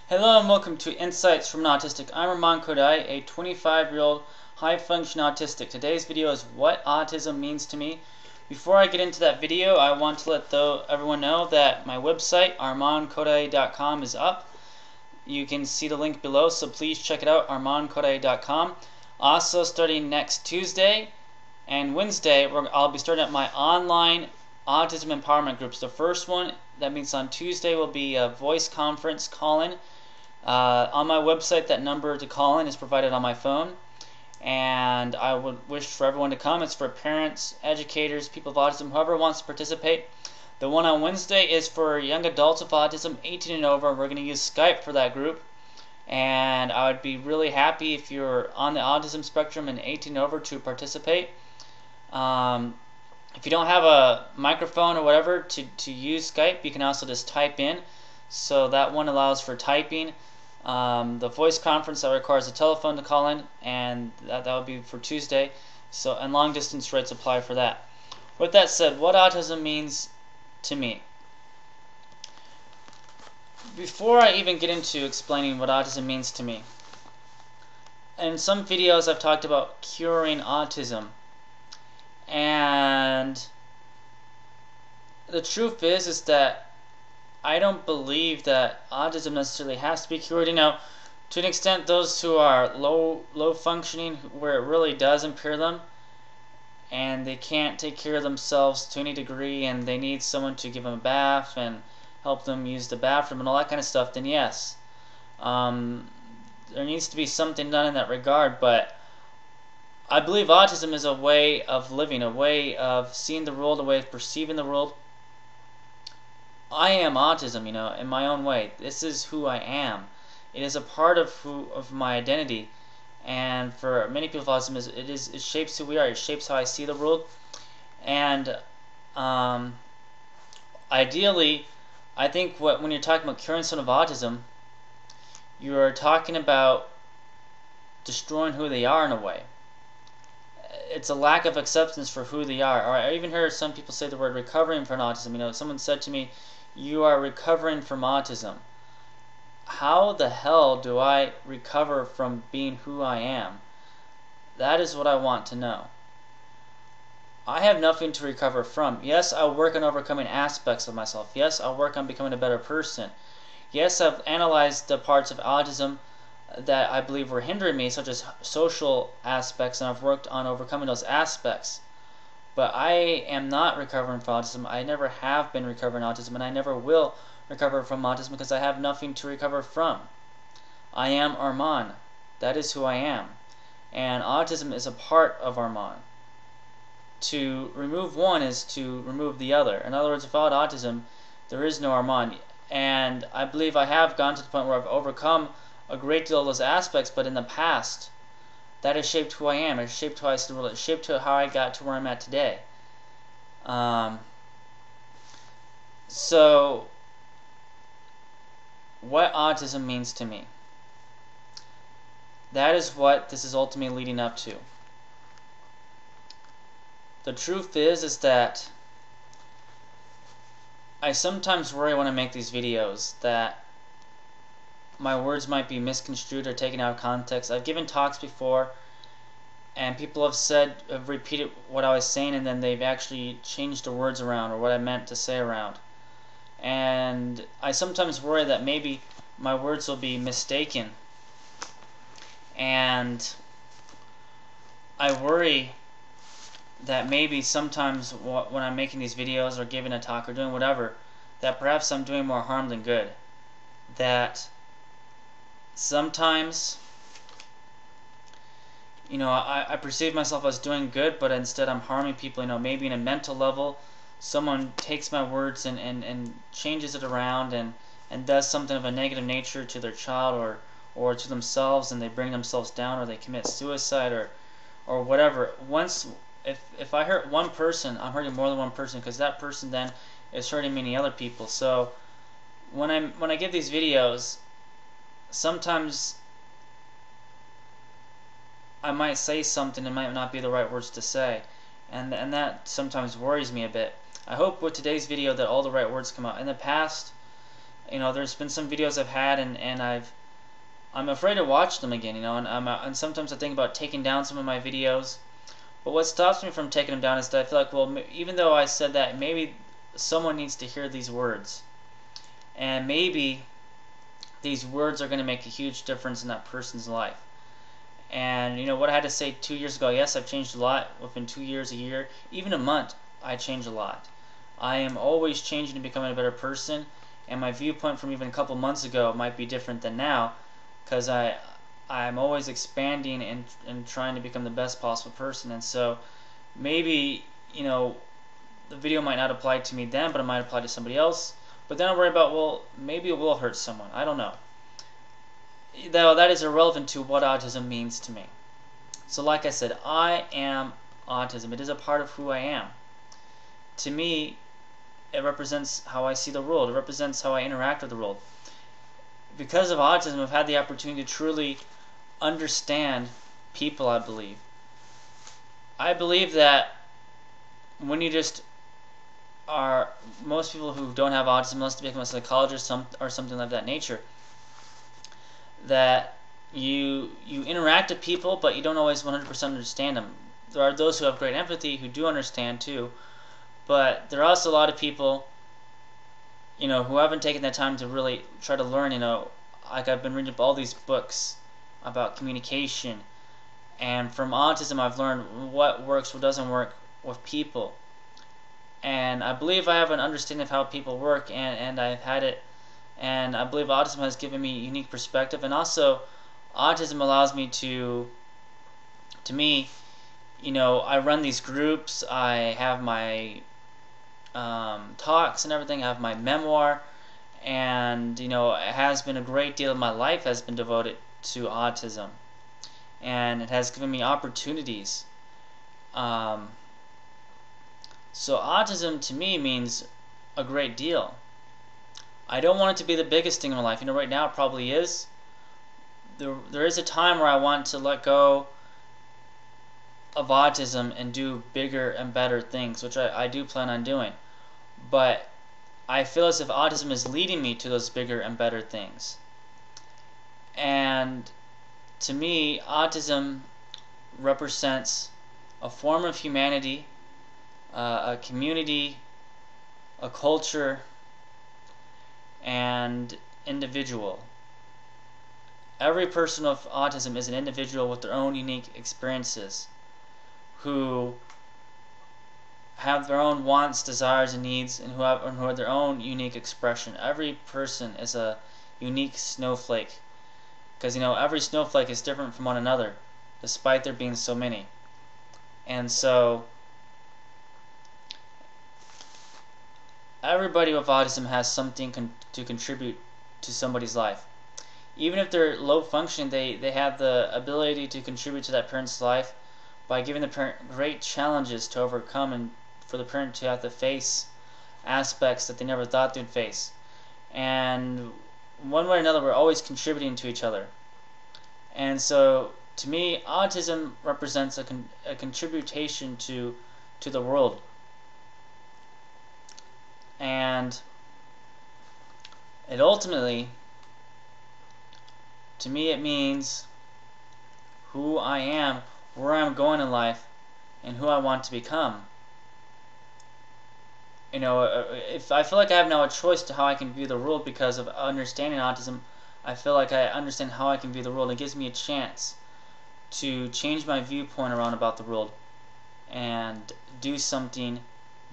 Hello and welcome to Insights from an Autistic. I'm Arman Khodaei, a 25-year-old high-function autistic. Today's video is what autism means to me. Before I get into that video, I want to let everyone know that my website, armankhodaei.com, is up. You can see the link below, so please check it out, armankhodaei.com. Also, starting next Tuesday and Wednesday, I'll be starting up my online autism empowerment groups. The first one that meets on Tuesday will be a voice conference call-in. On my website, that number to call in is provided on my phone, and I would wish for everyone to come. It's for parents, educators, people of autism, whoever wants to participate. The one on Wednesday is for young adults with autism, 18 and over. We're going to use Skype for that group, and I would be really happy if you're on the autism spectrum and 18 and over to participate. If you don't have a microphone or whatever to use Skype, you can also just type in. So that one allows for typing. The voice conference that requires a telephone to call in, and that would be for Tuesday. So, and long distance rates apply for that. With that said, what autism means to me. Before I even get into explaining what autism means to me, in some videos I've talked about curing autism. And the truth is that I don't believe that autism necessarily has to be cured. You know, to an extent, those who are low functioning, where it really does impair them, and they can't take care of themselves to any degree, and they need someone to give them a bath and help them use the bathroom and all that kind of stuff, then yes, there needs to be something done in that regard. But I believe autism is a way of living, a way of seeing the world, a way of perceiving the world. I am autism, you know, in my own way. This is who I am. It is a part of my identity, and for many people, autism it shapes who we are. It shapes how I see the world, and ideally, I think when you're talking about curing someone of autism, you are talking about destroying who they are in a way. It's a lack of acceptance for who they are. Or I even heard some people say the word recovering from autism. You know, someone said to me, "You are recovering from autism." How the hell do I recover from being who I am? That is what I want to know. I have nothing to recover from. Yes, I'll work on overcoming aspects of myself. Yes, I'll work on becoming a better person. Yes, I've analyzed the parts of autism that I believe were hindering me, such as social aspects, and I've worked on overcoming those aspects. But I am not recovering from autism. I never have been recovering autism, and I never will recover from autism because I have nothing to recover from. I am Arman. That is who I am. And autism is a part of Arman. To remove one is to remove the other. In other words, without autism, there is no Arman. And I believe I have gone to the point where I've overcome a great deal of those aspects, but in the past, that has shaped who I am. It has shaped how I see the world. It shaped how I got to where I'm at today. So, what autism means to me. That is what this is ultimately leading up to. The truth is that I sometimes worry when I make these videos that my words might be misconstrued or taken out of context. I've given talks before, and people have repeated what I was saying, and then they've actually changed the words around or what I meant to say around. And I sometimes worry that maybe my words will be mistaken. And I worry that maybe sometimes when I'm making these videos or giving a talk or doing whatever, that perhaps I'm doing more harm than good. That sometimes, you know, I perceive myself as doing good, but instead I'm harming people. You know, maybe in a mental level, someone takes my words and changes it around and does something of a negative nature to their child or to themselves, and they bring themselves down, or they commit suicide or whatever. If I hurt one person, I'm hurting more than one person, because that person then is hurting many other people. So when I give these videos, sometimes I might say something that might not be the right words to say, and that sometimes worries me a bit. I hope with today's video that all the right words come out. In the past, There's been some videos I've had, and I'm afraid to watch them again, and sometimes I think about taking down some of my videos. But what stops me from taking them down is that I feel like, well, even though I said that, maybe someone needs to hear these words, and maybe these words are going to make a huge difference in that person's life. And what I had to say 2 years ago, yes, I've changed a lot. Within 2 years, a year, even a month, I changed a lot. I am always changing and becoming a better person, and my viewpoint from even a couple months ago might be different than now, because I'm always expanding and trying to become the best possible person. And so maybe the video might not apply to me then, but it might apply to somebody else. But then I worry about, well, maybe it will hurt someone. I don't know. Though that is irrelevant to what autism means to me. So like I said, I am autism. It is a part of who I am. To me, it represents how I see the world. It represents how I interact with the world. Because of autism, I've had the opportunity to truly understand people, I believe. I believe that when you just are, most people who don't have autism, unless they become a psychologist or something of that nature, that you interact with people, but you don't always 100% understand them. There are those who have great empathy who do understand too, but there are also a lot of people, who haven't taken the time to really try to learn. Like I've been reading all these books about communication, and from autism I've learned what works, what doesn't work with people. And I believe I have an understanding of how people work, and I've had it. And I believe autism has given me a unique perspective, and also autism allows me to me, I run these groups, I have my talks and everything, I have my memoir, and it has been a great deal of my life has been devoted to autism, and it has given me opportunities. So autism to me means a great deal. I don't want it to be the biggest thing in my life. Right now it probably is. There is a time where I want to let go of autism and do bigger and better things, which I do plan on doing. But I feel as if autism is leading me to those bigger and better things. And to me, autism represents a form of humanity, a community, a culture, and individual. Every person with autism is an individual with their own unique experiences, who have their own wants, desires, and needs, and who have their own unique expression. Every person is a unique snowflake, because every snowflake is different from one another, despite there being so many. And so everybody with autism has something to contribute to somebody's life. Even if they're low functioning, they have the ability to contribute to that parent's life by giving the parent great challenges to overcome, and for the parent to have to face aspects that they never thought they'd face. And one way or another, we're always contributing to each other. And so to me, autism represents a contribution to the world. And it ultimately, to me, it means who I am, where I'm going in life, and who I want to become. If I feel like I have now a choice to how I can view the world because of understanding autism, I feel like I understand how I can view the world. It gives me a chance to change my viewpoint around about the world and do something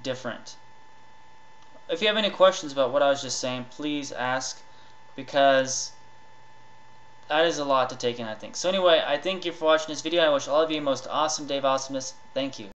different. If you have any questions about what I was just saying, please ask, because that is a lot to take in, I think. So anyway, I thank you for watching this video. I wish all of you the most awesome day of awesomeness. Thank you.